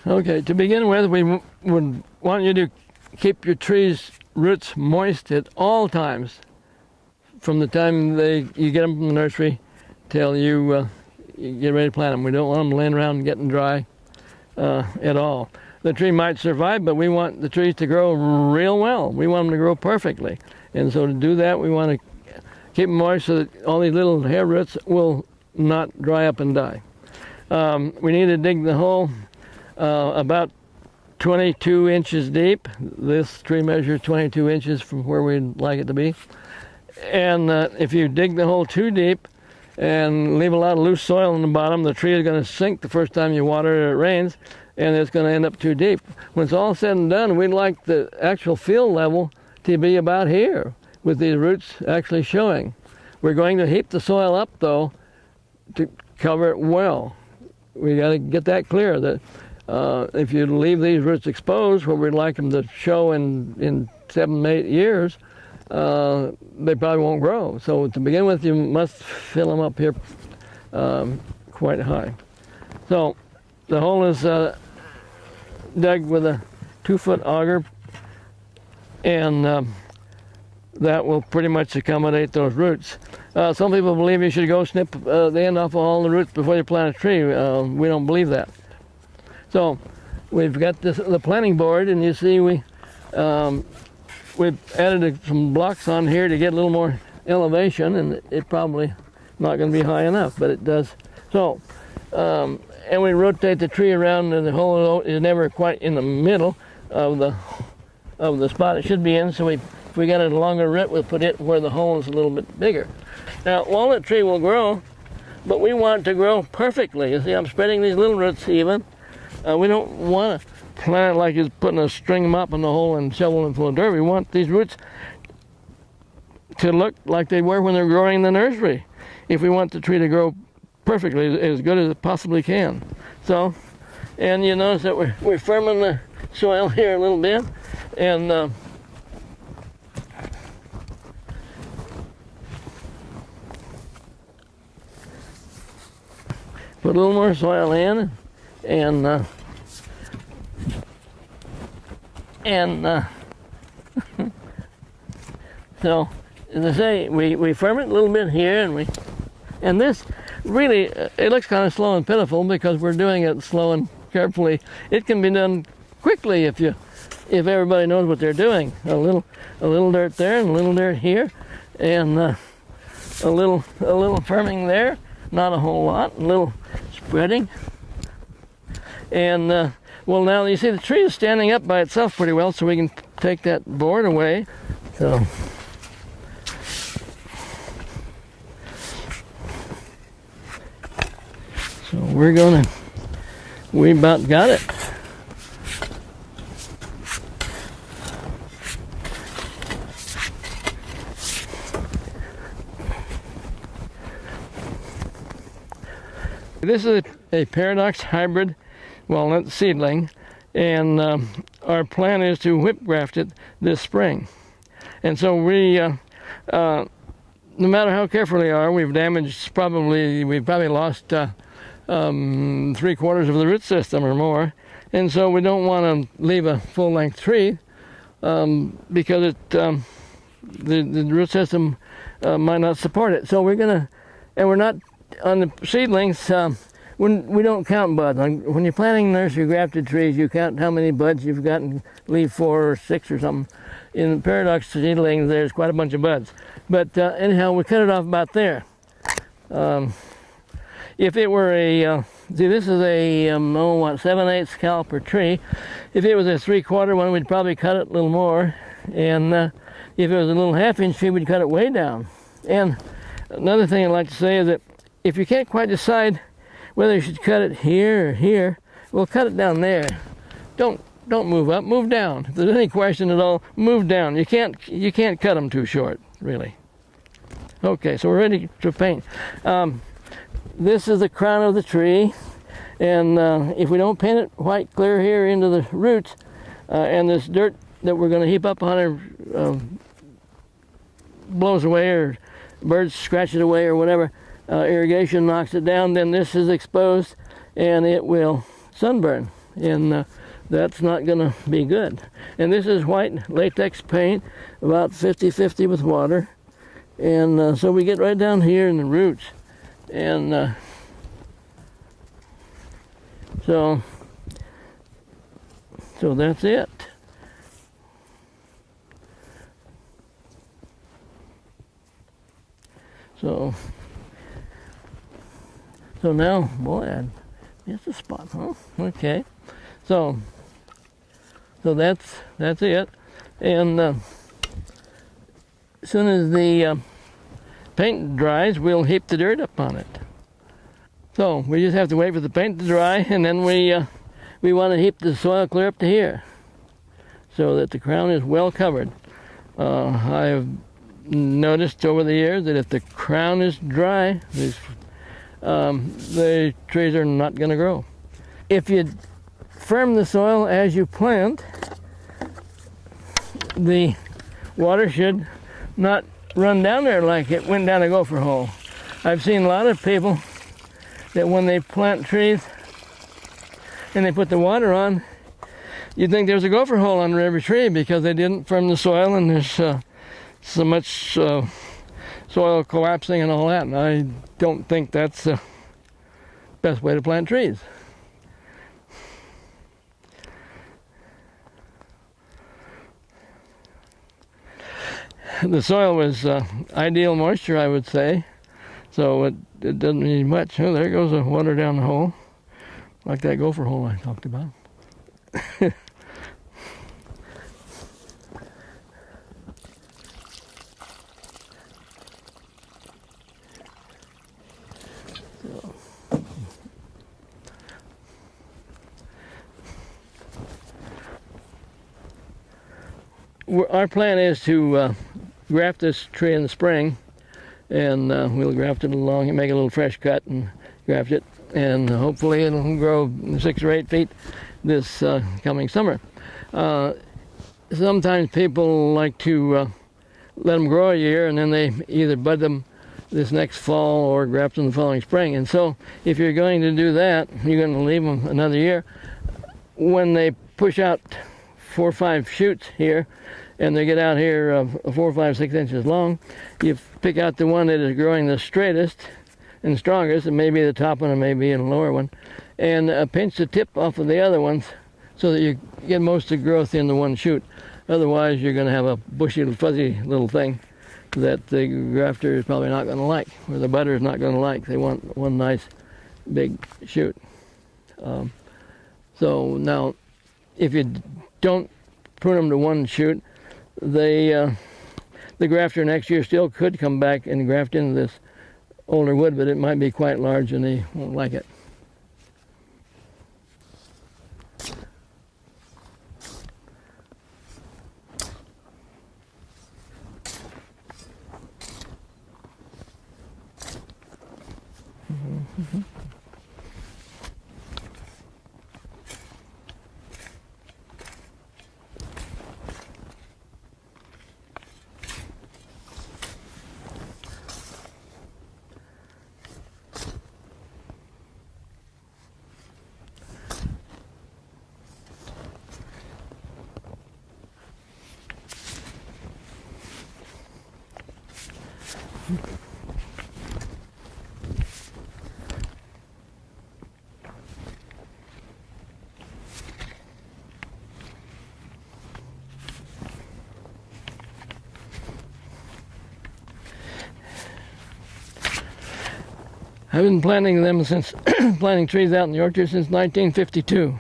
Okay, to begin with, we would want you to keep your trees' roots moist at all times, from the time you get them from the nursery till you get ready to plant them. We don't want them laying around and getting dry at all. The tree might survive, but we want the trees to grow real well. We want them to grow perfectly. And so to do that, we want to keep them moist so that all these little hair roots will not dry up and die. We need to dig the hole about 22 inches deep. This tree measures 22 inches from where we'd like it to be. And if you dig the hole too deep and leave a lot of loose soil in the bottom, the tree is going to sink the first time you water it or it rains, and it's going to end up too deep. When it's all said and done, we'd like the actual field level to be about here, with these roots actually showing. We're going to heap the soil up, though, to cover it well. We got to get that clear, that if you leave these roots exposed, where we'd like them to show in 7, 8 years, they probably won't grow. So to begin with, you must fill them up here quite high. So the hole is dug with a 2-foot auger, and that will pretty much accommodate those roots. Some people believe you should go snip the end off of all the roots before you plant a tree. We don't believe that. So we've got the planting board, and you see we've added some blocks on here to get a little more elevation, and it probably not going to be high enough, but it does. So, and we rotate the tree around, and the hole is never quite in the middle of the spot it should be in. So if we got a longer root, we'll put it where the hole is a little bit bigger. Now, walnut tree will grow, but we want it to grow perfectly. You see, I'm spreading these little roots even. We don't want to plant it like it's putting a string mop in the hole and shoveling full of dirt. We want these roots to look like they were when they're growing in the nursery, if we want the tree to grow perfectly, as good as it possibly can. So, and you notice that we're firming the soil here a little bit, and put a little more soil in, and so, as I say, we firm it a little bit here, and this really, it looks kind of slow and pitiful because we're doing it slow and carefully. It can be done quickly if everybody knows what they're doing. A little dirt there, and a little dirt here, and a little firming there, not a whole lot, a little spreading, and well, now you see the tree is standing up by itself pretty well, so we can take that board away. So we about got it. This is a paradox hybrid walnut seedling, and our plan is to whip graft it this spring. And so we, no matter how careful we are, we've probably lost 3/4 of the root system or more, and so we don't want to leave a full-length tree because the root system might not support it. So we're not on the seedlings. When we don't count buds. When you're planting nursery grafted trees, you count how many buds you've got and leave 4 or 6 or something. In paradox seedlings, there's quite a bunch of buds. But anyhow, we cut it off about there. If it were see, this is a 7/8 caliper tree. If it was a 3/4 one, we'd probably cut it a little more. And if it was a little 1/2-inch tree, we'd cut it way down. And another thing I'd like to say is that if you can't quite decide whether you should cut it here or here, we'll cut it down there. Don't move up, move down. If there's any question at all, move down. You can't cut them too short, really. Okay, so we're ready to paint. This is the crown of the tree, and if we don't paint it white clear here into the roots, and this dirt that we're going to heap up on it blows away, or birds scratch it away, or whatever, irrigation knocks it down, then this is exposed and it will sunburn. and that's not going to be good. And this is white latex paint, about 50-50 with water. And so we get right down here in the roots. And so that's it. So now, boy, it's a spot, huh? Okay. So that's it. And as soon as the paint dries, we'll heap the dirt up on it. So we just have to wait for the paint to dry, and then we want to heap the soil clear up to here, so that the crown is well covered. I've noticed over the years that if the crown is dry, the trees are not going to grow. If you firm the soil as you plant, the water should not run down there like it went down a gopher hole. I've seen a lot of people that when they plant trees and they put the water on, you'd think there's a gopher hole under every tree because they didn't firm the soil, and there's so much soil collapsing and all that. And I don't think that's the best way to plant trees. The soil was ideal moisture, I would say, so it doesn't need much. Oh, there goes the water down the hole, like that gopher hole I talked about. Our plan is to graft this tree in the spring, and we'll graft it along and make a little fresh cut and graft it, and hopefully it'll grow 6 or 8 feet this coming summer. Sometimes people like to let them grow a year, and then they either bud them this next fall or graft them the following spring. And so if you're going to do that, you're going to leave them another year. When they push out 4 or 5 shoots here, and they get out here 4, 5, 6 inches long, you pick out the one that is growing the straightest and strongest, and maybe the top one and maybe a lower one, and pinch the tip off of the other ones so that you get most of the growth in the one shoot. Otherwise, you're going to have a bushy, fuzzy little thing that the grafter is probably not going to like, or the budder is not going to like. They want one nice big shoot. So now, if you don't prune them to one shoot, the grafter next year still could come back and graft into this older wood, but it might be quite large and they won't like it. I've been planting them since planting trees out in the orchard since 1952.